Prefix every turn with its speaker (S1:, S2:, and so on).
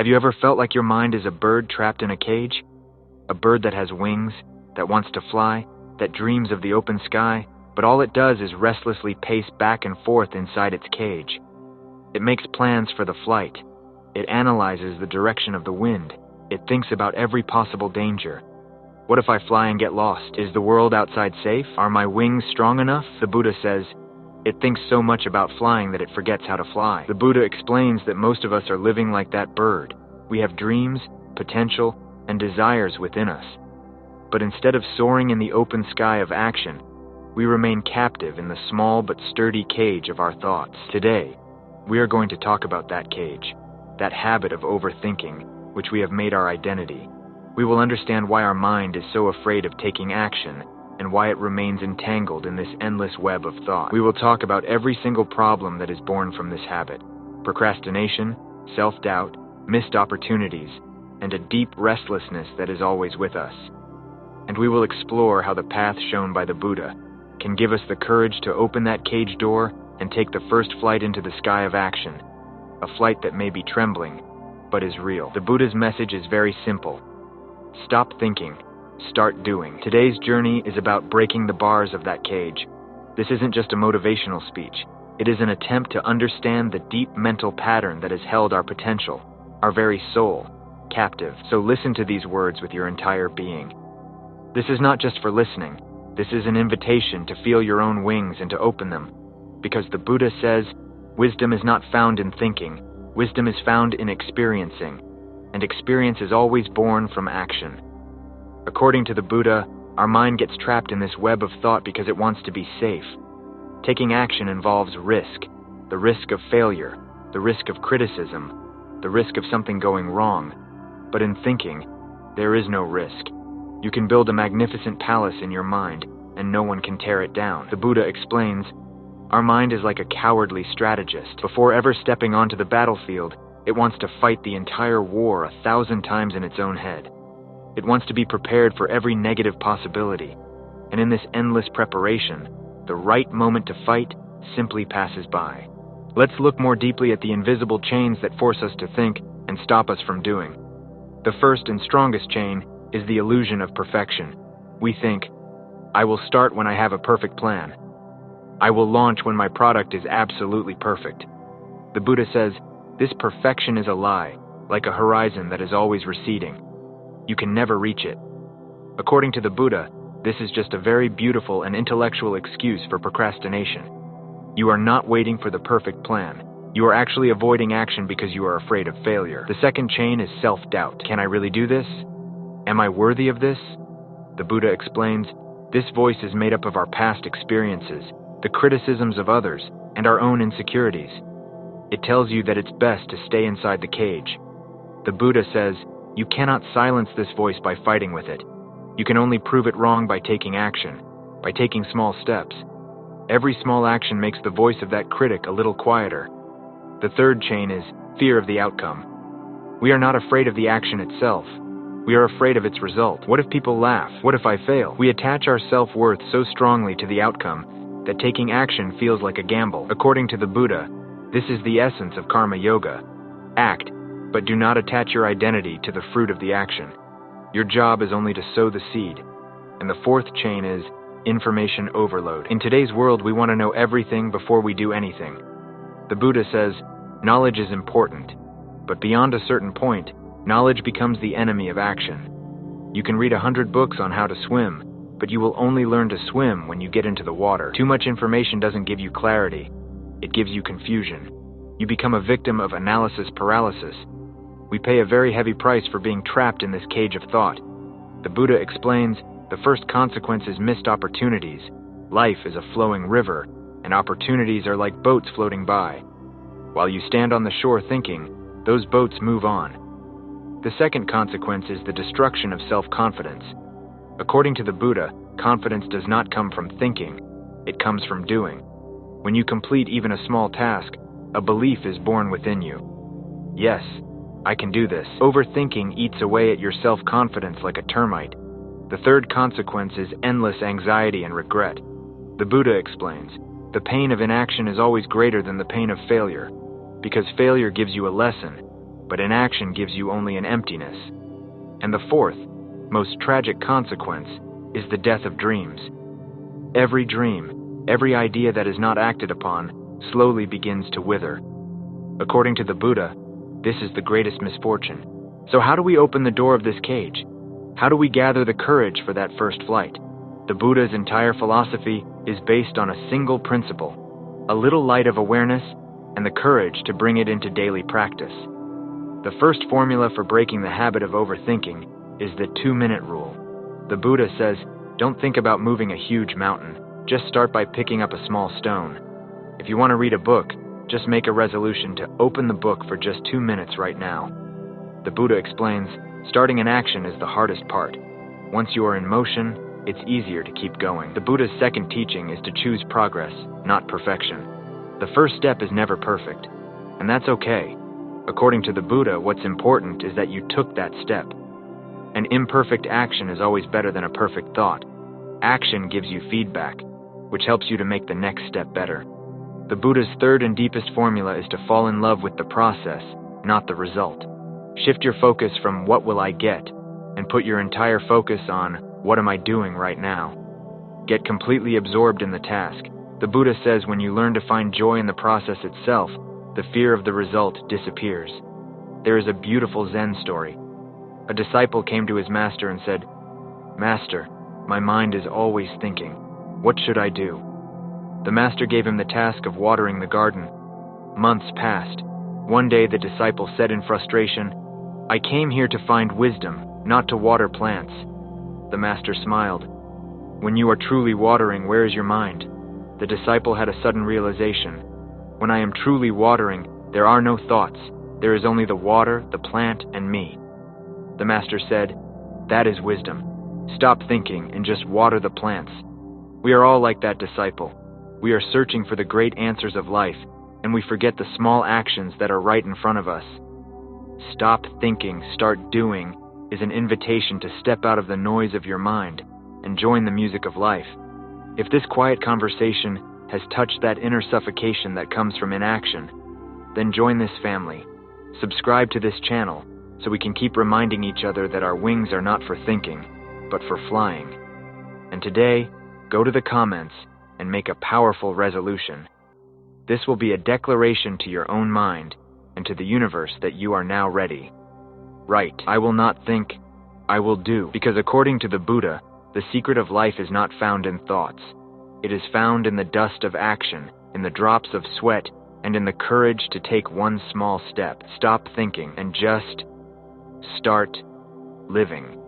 S1: Have you ever felt like your mind is a bird trapped in a cage? A bird that has wings, that wants to fly, that dreams of the open sky, but all it does is restlessly pace back and forth inside its cage. It makes plans for the flight. It analyzes the direction of the wind. It thinks about every possible danger. What if I fly and get lost? Is the world outside safe? Are my wings strong enough? The Buddha says, it thinks so much about flying that it forgets how to fly. The Buddha explains that most of us are living like that bird. We have dreams, potential, and desires within us. But instead of soaring in the open sky of action, we remain captive in the small but sturdy cage of our thoughts. Today, we are going to talk about that cage, that habit of overthinking, which we have made our identity. We will understand why our mind is so afraid of taking action and why it remains entangled in this endless web of thought. We will talk about every single problem that is born from this habit: procrastination, self-doubt, missed opportunities, and a deep restlessness that is always with us. And we will explore how the path shown by the Buddha can give us the courage to open that cage door and take the first flight into the sky of action, a flight that may be trembling, but is real. The Buddha's message is very simple. Stop thinking, start doing. Today's journey is about breaking the bars of that cage. This isn't just a motivational speech. It is an attempt to understand the deep mental pattern that has held our potential, our very soul, captive. So listen to these words with your entire being. This is not just for listening. This is an invitation to feel your own wings and to open them. Because the Buddha says, wisdom is not found in thinking. Wisdom is found in experiencing. And experience is always born from action. According to the Buddha, our mind gets trapped in this web of thought because it wants to be safe. Taking action involves risk, the risk of failure, the risk of criticism, the risk of something going wrong. But in thinking, there is no risk. You can build a magnificent palace in your mind, and no one can tear it down. The Buddha explains, our mind is like a cowardly strategist. Before ever stepping onto the battlefield, it wants to fight the entire war 1,000 times in its own head. It wants to be prepared for every negative possibility. And in this endless preparation, the right moment to fight simply passes by. Let's look more deeply at the invisible chains that force us to think and stop us from doing. The first and strongest chain is the illusion of perfection. We think, I will start when I have a perfect plan. I will launch when my product is absolutely perfect. The Buddha says, this perfection is a lie, like a horizon that is always receding. You can never reach it. According to the Buddha, this is just a very beautiful and intellectual excuse for procrastination. You are not waiting for the perfect plan. You are actually avoiding action because you are afraid of failure. The second chain is self-doubt. Can I really do this? Am I worthy of this? The Buddha explains, this voice is made up of our past experiences, the criticisms of others, and our own insecurities. It tells you that it's best to stay inside the cage. The Buddha says, you cannot silence this voice by fighting with it. You can only prove it wrong by taking action, by taking small steps. Every small action makes the voice of that critic a little quieter. The third chain is fear of the outcome. We are not afraid of the action itself. We are afraid of its result. What if people laugh? What if I fail? We attach our self-worth so strongly to the outcome that taking action feels like a gamble. According to the Buddha, this is the essence of karma yoga. Act, but do not attach your identity to the fruit of the action. Your job is only to sow the seed. And the fourth chain is information overload. In today's world, we want to know everything before we do anything. The Buddha says, knowledge is important, but beyond a certain point, knowledge becomes the enemy of action. You can read 100 books on how to swim, but you will only learn to swim when you get into the water. Too much information doesn't give you clarity. It gives you confusion. You become a victim of analysis paralysis. We pay a very heavy price for being trapped in this cage of thought. The Buddha explains, the first consequence is missed opportunities. Life is a flowing river, and opportunities are like boats floating by. While you stand on the shore thinking, those boats move on. The second consequence is the destruction of self-confidence. According to the Buddha, confidence does not come from thinking, it comes from doing. When you complete even a small task, a belief is born within you. Yes, I can do this. Overthinking eats away at your self-confidence like a termite. The third consequence is endless anxiety and regret. The Buddha explains, the pain of inaction is always greater than the pain of failure, because failure gives you a lesson, but inaction gives you only an emptiness. And the fourth, most tragic consequence is the death of dreams. Every dream, every idea that is not acted upon, slowly begins to wither. According to the Buddha, this is the greatest misfortune. So how do we open the door of this cage? How do we gather the courage for that first flight? The Buddha's entire philosophy is based on a single principle: a little light of awareness and the courage to bring it into daily practice. The first formula for breaking the habit of overthinking is the 2-minute rule. The Buddha says, don't think about moving a huge mountain. Just start by picking up a small stone. If you want to read a book, just make a resolution to open the book for just 2 minutes right now. The Buddha explains, starting an action is the hardest part. Once you are in motion, it's easier to keep going. The Buddha's second teaching is to choose progress, not perfection. The first step is never perfect, and that's okay. According to the Buddha, what's important is that you took that step. An imperfect action is always better than a perfect thought. Action gives you feedback, which helps you to make the next step better. The Buddha's third and deepest formula is to fall in love with the process, not the result. Shift your focus from what will I get, and put your entire focus on what am I doing right now. Get completely absorbed in the task. The Buddha says when you learn to find joy in the process itself, the fear of the result disappears. There is a beautiful Zen story. A disciple came to his master and said, "Master, my mind is always thinking. What should I do?" The master gave him the task of watering the garden. Months passed. One day the disciple said in frustration, "I came here to find wisdom, not to water plants." The master smiled. "When you are truly watering, where is your mind?" The disciple had a sudden realization. "When I am truly watering, there are no thoughts. There is only the water, the plant, and me." The master said, "That is wisdom. Stop thinking and just water the plants." We are all like that disciple. We are searching for the great answers of life, and we forget the small actions that are right in front of us. Stop thinking, start doing is an invitation to step out of the noise of your mind and join the music of life. If this quiet conversation has touched that inner suffocation that comes from inaction, then join this family. Subscribe to this channel so we can keep reminding each other that our wings are not for thinking, but for flying. And today, go to the comments and make a powerful resolution. This will be a declaration to your own mind and to the universe that you are now ready. Right, I will not think, I will do. Because according to the Buddha, the secret of life is not found in thoughts. It is found in the dust of action, in the drops of sweat, and in the courage to take one small step. Stop thinking and just start living.